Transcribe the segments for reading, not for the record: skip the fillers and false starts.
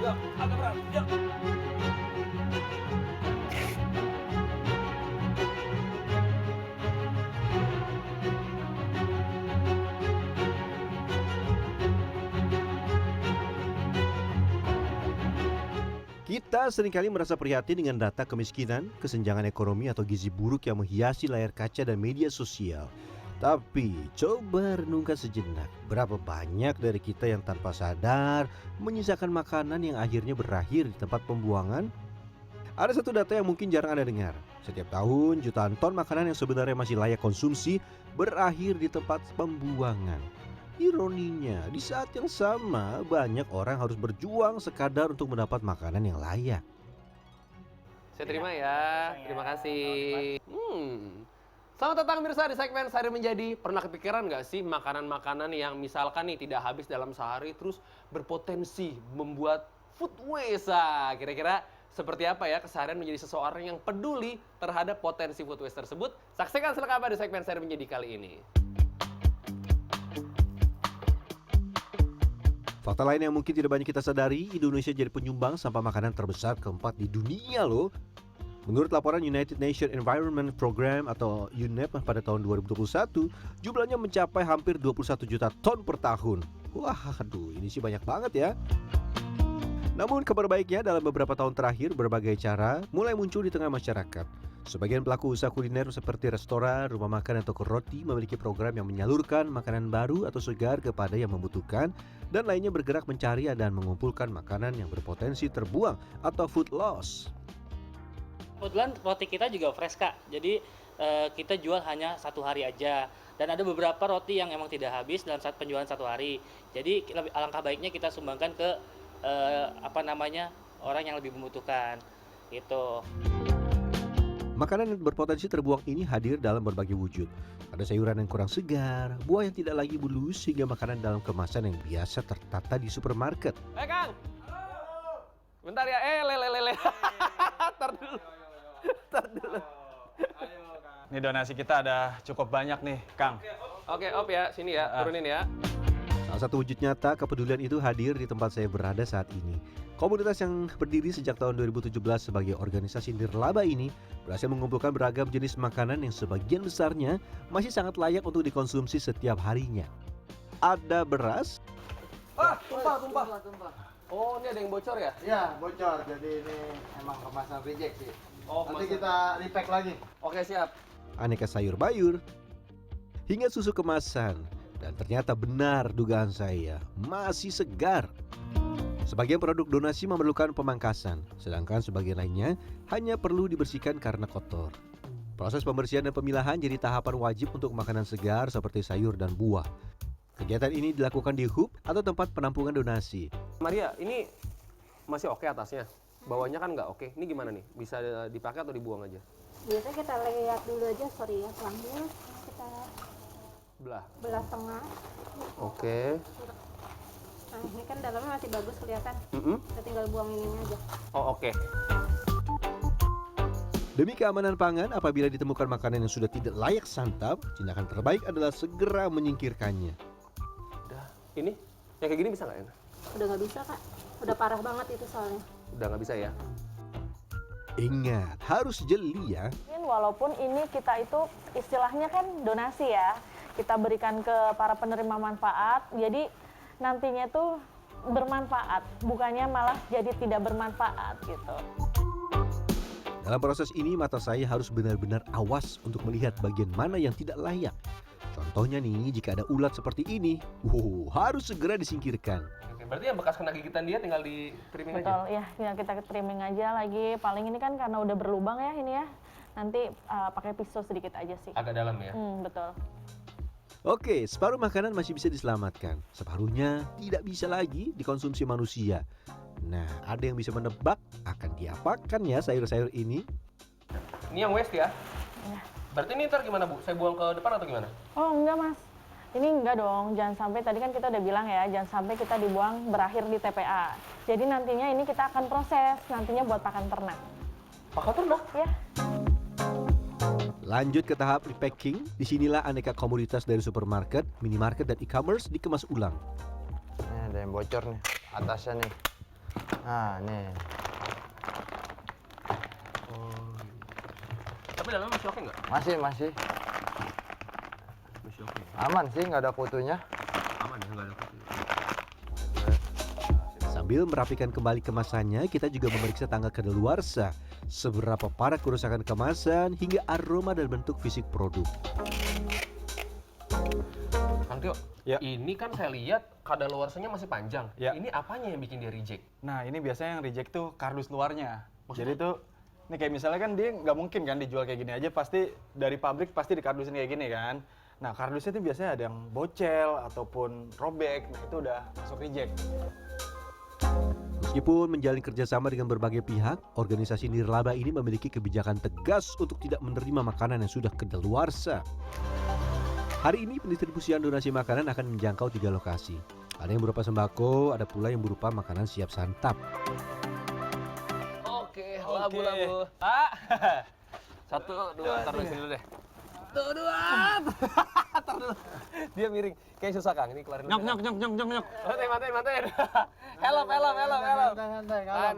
Yuk, agak berat. Yuk. Kita seringkali merasa prihatin dengan data kemiskinan, kesenjangan ekonomi atau gizi buruk yang menghiasi layar kaca dan media sosial. Tapi coba renungkan sejenak, berapa banyak dari kita yang tanpa sadar menyisakan makanan yang akhirnya berakhir di tempat pembuangan? Ada satu data yang mungkin jarang Anda dengar. Setiap tahun jutaan ton makanan yang sebenarnya masih layak konsumsi berakhir di tempat pembuangan. Ironinya, di saat yang sama banyak orang harus berjuang sekadar untuk mendapat makanan yang layak. Saya terima ya. Terima kasih. Selamat datang pemirsa di segmen Sehari Menjadi. Pernah kepikiran nggak sih makanan-makanan yang misalkan nih tidak habis dalam sehari terus berpotensi membuat food waste? Kira-kira seperti apa ya keseharian menjadi seseorang yang peduli terhadap potensi food waste tersebut? Saksikan selengkapnya di segmen Sehari Menjadi kali ini. Fakta lain yang mungkin tidak banyak kita sadari, Indonesia jadi penyumbang sampah makanan terbesar keempat di dunia loh. Menurut laporan United Nations Environment Program atau UNEP pada tahun 2021, jumlahnya mencapai hampir 21 juta ton per tahun. Wah, aduh, ini sih banyak banget ya. Namun kabar baiknya dalam beberapa tahun terakhir berbagai cara mulai muncul di tengah masyarakat. Sebagian pelaku usaha kuliner seperti restoran, rumah makan, dan toko roti memiliki program yang menyalurkan makanan baru atau segar kepada yang membutuhkan, dan lainnya bergerak mencari dan mengumpulkan makanan yang berpotensi terbuang atau food loss. Kebetulan roti kita juga fresh Kak, jadi kita jual hanya 1 hari aja. Dan ada beberapa roti yang emang tidak habis dalam saat penjualan 1 hari. Jadi alangkah baiknya kita sumbangkan ke orang yang lebih membutuhkan gitu. Makanan yang berpotensi terbuang ini hadir dalam berbagai wujud. Ada sayuran yang kurang segar, buah yang tidak lagi bulus, hingga makanan dalam kemasan yang biasa tertata di supermarket. Kang. Bentar ya. Lele. Tar dulu. Ini donasi kita ada cukup banyak nih, Kang. Oke, Op ya. Sini ya. Turunin ya. Salah satu wujud nyata kepedulian itu hadir di tempat saya berada saat ini. Komunitas yang berdiri sejak tahun 2017 sebagai organisasi nirlaba ini berhasil mengumpulkan beragam jenis makanan yang sebagian besarnya masih sangat layak untuk dikonsumsi setiap harinya. Ada beras, Tumpah. Oh, ini ada yang bocor ya? Iya, bocor. Jadi ini emang kemasan reject sih. Oh, Nanti kita repack lagi. Oke, siap. aneka sayur bayur, hingga susu kemasan. Dan ternyata benar dugaan saya, masih segar. Sebagian produk donasi memerlukan pemangkasan, sedangkan sebagian lainnya hanya perlu dibersihkan karena kotor. Proses pembersihan dan pemilahan jadi tahapan wajib untuk makanan segar seperti sayur dan buah. Kegiatan ini dilakukan di hub atau tempat penampungan donasi. Maria, ini masih oke atasnya. Bawahnya kan nggak oke. Ini gimana nih? Bisa dipakai atau dibuang aja? Biasanya kita lihat dulu aja, sorry ya, pelangnya kita belah tengah. Oke. Nah ini kan dalamnya masih bagus kelihatan. Kita tinggal buang ininya aja. Oh, oke. Demi keamanan pangan, apabila ditemukan makanan yang sudah tidak layak santap, tindakan terbaik adalah segera menyingkirkannya. Udah, ini yang kayak gini bisa nggak ya? Udah nggak bisa Kak, udah parah banget itu soalnya. Udah nggak bisa ya? Ingat, harus jeli ya. Walaupun ini kita itu istilahnya kan donasi ya, kita berikan ke para penerima manfaat, jadi nantinya tuh bermanfaat, bukannya malah jadi tidak bermanfaat gitu. Dalam proses ini, mata saya harus benar-benar awas untuk melihat bagian mana yang tidak layak. Contohnya nih, jika ada ulat seperti ini, harus segera disingkirkan. Oke, berarti yang bekas kena gigitan dia tinggal di trimming aja? Betul, ya tinggal kita trimming aja lagi. Paling ini kan karena udah berlubang ya ini ya, nanti pakai pisau sedikit aja sih. Agak dalam ya? Betul. Oke, separuh makanan masih bisa diselamatkan. Separuhnya tidak bisa lagi dikonsumsi manusia. Nah, ada yang bisa menebak akan diapakan ya sayur-sayur ini? Ini yang waste ya? Ya. Berarti ini ntar gimana Bu? Saya buang ke depan atau gimana? Oh enggak Mas, ini enggak dong, jangan sampai, tadi kan kita udah bilang ya, jangan sampai kita dibuang berakhir di TPA. Jadi nantinya ini kita akan proses, nantinya buat pakan ternak. Pakan ternak? Ya. Lanjut ke tahap repacking. Disinilah aneka komoditas dari supermarket, minimarket, dan e-commerce dikemas ulang. Ini ada yang bocor nih, atasnya nih. Nah, nih. Tapi dalamnya masih oke nggak? Masih. Masih oke. Aman sih, nggak ada kutunya. Aman ya, nggak ada kutu. Sambil merapikan kembali kemasannya, kita juga memeriksa tanggal kadaluarsa, seberapa parah kerusakan kemasan hingga aroma dan bentuk fisik produk. Kang Tio, Ya. ini kan saya lihat kadaluarsanya masih panjang. Ya. Ini apanya yang bikin dia reject? Nah, ini biasanya yang reject tuh kardus luarnya. Maksudnya? Jadi tuh, ini kayak misalnya kan dia nggak mungkin kan dijual kayak gini aja, pasti dari pabrik pasti dikardusin kayak gini kan. Nah, kardusnya tuh biasanya ada yang bocel ataupun robek, nah itu udah masuk reject. Meskipun menjalin kerjasama dengan berbagai pihak, organisasi nirlaba ini memiliki kebijakan tegas untuk tidak menerima makanan yang sudah kadaluarsa. Hari ini pendistribusian donasi makanan akan menjangkau 3 lokasi. Ada yang berupa sembako, ada pula yang berupa makanan siap santap. Oke, labu-labu. Ah. 1, 2, taruh di sini dulu deh. 1, 2. Taruh dulu. Dia miring. Kayak susah Kang, ini keluarin. Nyok. Mantain. Helm. Santai, Tahan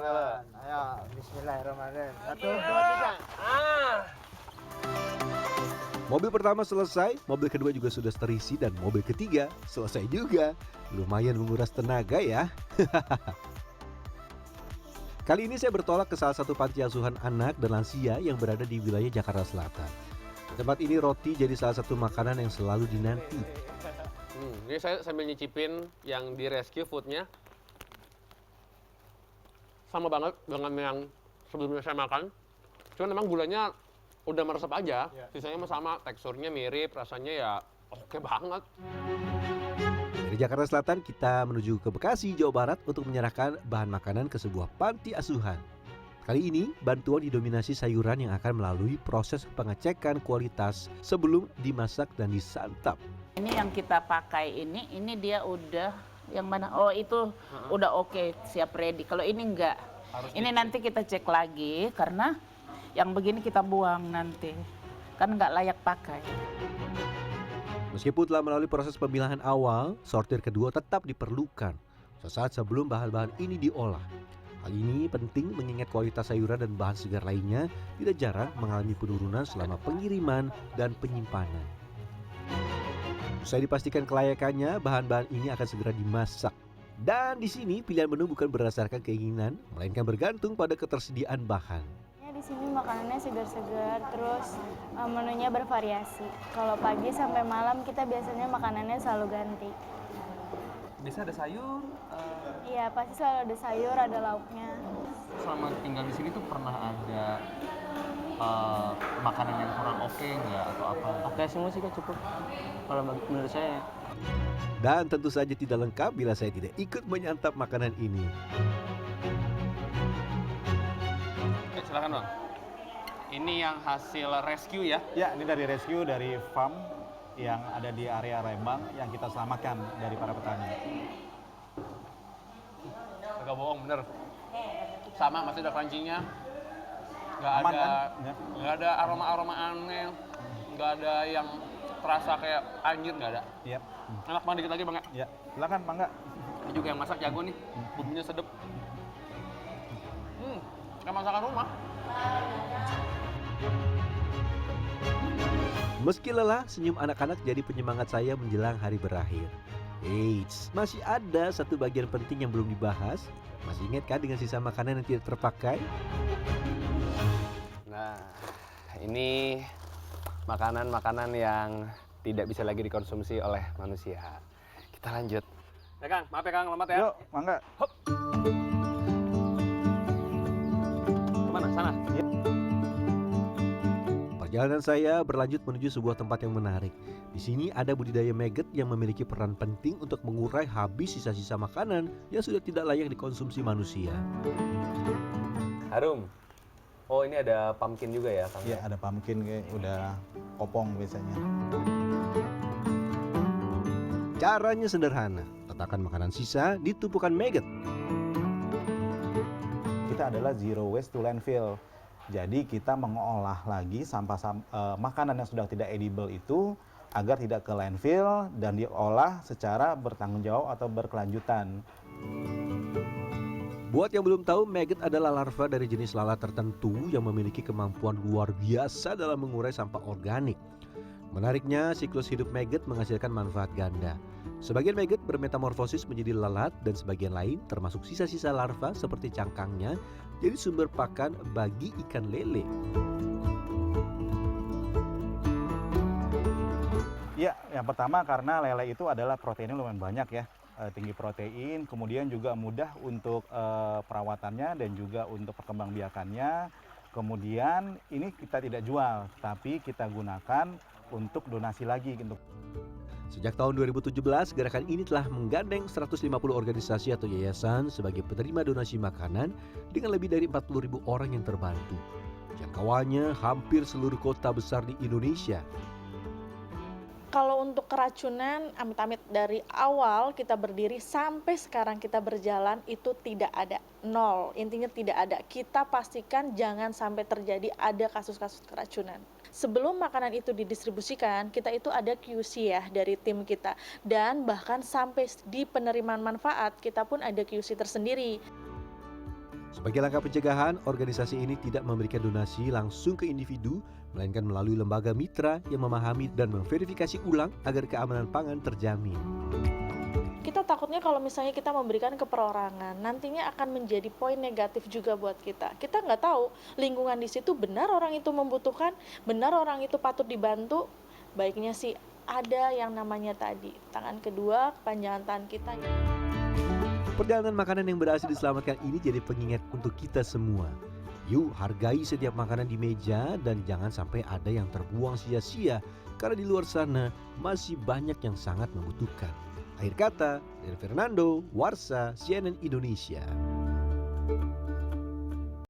dulu. Ayo, bismillahirrahmanirrahim. 1, 2, 3. Mobil pertama selesai, mobil kedua juga sudah terisi, dan mobil ketiga selesai juga. Lumayan menguras tenaga ya. Kali ini saya bertolak ke salah satu panti asuhan anak dan lansia yang berada di wilayah Jakarta Selatan. Di tempat ini roti jadi salah satu makanan yang selalu dinanti. Ini saya sambil nyicipin yang di rescue foodnya. Sama banget dengan yang sebelumnya saya makan. Cuman memang gulanya udah meresap aja. Sisanya mah sama, teksturnya mirip, rasanya ya oke banget. Dari Jakarta Selatan kita menuju ke Bekasi, Jawa Barat untuk menyerahkan bahan makanan ke sebuah panti asuhan. Kali ini bantuan didominasi sayuran yang akan melalui proses pengecekan kualitas sebelum dimasak dan disantap. Ini yang kita pakai ini dia udah yang mana? Oh itu udah oke, siap ready. Kalau ini enggak, ini nanti kita cek lagi karena yang begini kita buang nanti, kan nggak layak pakai. Meskipun telah melalui proses pemilahan awal, sortir kedua tetap diperlukan sesaat sebelum bahan-bahan ini diolah. Hal ini penting mengingat kualitas sayuran dan bahan segar lainnya tidak jarang mengalami penurunan selama pengiriman dan penyimpanan. Usai dipastikan kelayakannya, bahan-bahan ini akan segera dimasak. Dan di sini pilihan menu bukan berdasarkan keinginan, melainkan bergantung pada ketersediaan bahan. Di sini makanannya segar-segar, terus menunya bervariasi. Kalau pagi sampai malam kita biasanya makanannya selalu ganti. Biasa ada sayur. Iya, pasti selalu ada sayur, ada lauknya. Selama tinggal di sini tuh pernah ada makanan yang kurang oke nggak atau apa? Oke semua sih Kak, cukup. Kalau menurut saya. Dan tentu saja tidak lengkap bila saya tidak ikut menyantap makanan ini. Silakan Bang. Ini yang hasil rescue ya? Ya, ini dari rescue dari farm yang ada di area Rembang yang kita selamatkan dari para petani. Agak bohong, bener. Sama, masih ada crunchy-nya. Nggak Aman, ada, kan? Ya. nggak ada aroma-aroma aneh. Nggak ada yang terasa kayak anjir, nggak ada. Iya. Enak banget, dikit lagi Bang ya? Ya, silakan Mangga. Ini juga yang masak jago nih, bumbunya sedep. Kayak masakan rumah. Meski lelah, senyum anak-anak jadi penyemangat saya menjelang hari berakhir. Eits, masih ada satu bagian penting yang belum dibahas. Masih ingat kan dengan sisa makanan yang tidak terpakai? Nah, ini makanan-makanan yang tidak bisa lagi dikonsumsi oleh manusia. Kita lanjut. Ya Kang, maaf ya Kang, lama ya. Yuk, Mangga. Kemana? Sana? Perjalanan saya berlanjut menuju sebuah tempat yang menarik. Di sini ada budidaya maggot yang memiliki peran penting untuk mengurai habis sisa-sisa makanan yang sudah tidak layak dikonsumsi manusia. Harum. Oh, ini ada pumpkin juga ya, Kang? Ya, ada pumpkin kayak udah kopong biasanya. Caranya sederhana, letakkan makanan sisa di tumpukan maggot. Kita adalah zero waste to landfill. Jadi kita mengolah lagi makanan yang sudah tidak edible itu agar tidak ke landfill dan diolah secara bertanggung jawab atau berkelanjutan. Buat yang belum tahu, maggot adalah larva dari jenis lalat tertentu yang memiliki kemampuan luar biasa dalam mengurai sampah organik. Menariknya, siklus hidup maggot menghasilkan manfaat ganda. Sebagian maggot bermetamorfosis menjadi lalat dan sebagian lain, termasuk sisa-sisa larva seperti cangkangnya, jadi sumber pakan bagi ikan lele. Ya, yang pertama karena lele itu adalah proteinnya lumayan banyak ya, tinggi protein, kemudian juga mudah untuk perawatannya dan juga untuk perkembangbiakannya. Kemudian ini kita tidak jual, tapi kita gunakan untuk donasi lagi. Sejak tahun 2017, gerakan ini telah menggandeng 150 organisasi atau yayasan sebagai penerima donasi makanan dengan lebih dari 40.000 orang yang terbantu. Jangkauannya hampir seluruh kota besar di Indonesia. Kalau untuk keracunan, amit-amit dari awal kita berdiri sampai sekarang kita berjalan itu tidak ada, nol. Intinya tidak ada. Kita pastikan jangan sampai terjadi ada kasus-kasus keracunan. Sebelum makanan itu didistribusikan, kita itu ada QC ya dari tim kita. Dan bahkan sampai di penerimaan manfaat, kita pun ada QC tersendiri. Sebagai langkah pencegahan, organisasi ini tidak memberikan donasi langsung ke individu, melainkan melalui lembaga mitra yang memahami dan memverifikasi ulang agar keamanan pangan terjamin. Kita takutnya kalau misalnya kita memberikan ke perorangan, nantinya akan menjadi poin negatif juga buat kita. Kita nggak tahu lingkungan di situ benar orang itu membutuhkan, benar orang itu patut dibantu. Baiknya sih ada yang namanya tadi, tangan kedua, kepanjangan tangan kita. Perjalanan makanan yang berhasil diselamatkan ini jadi pengingat untuk kita semua. Yuk hargai setiap makanan di meja dan jangan sampai ada yang terbuang sia-sia karena di luar sana masih banyak yang sangat membutuhkan. Akhir kata, dari Fernando, Warsa, CNN Indonesia.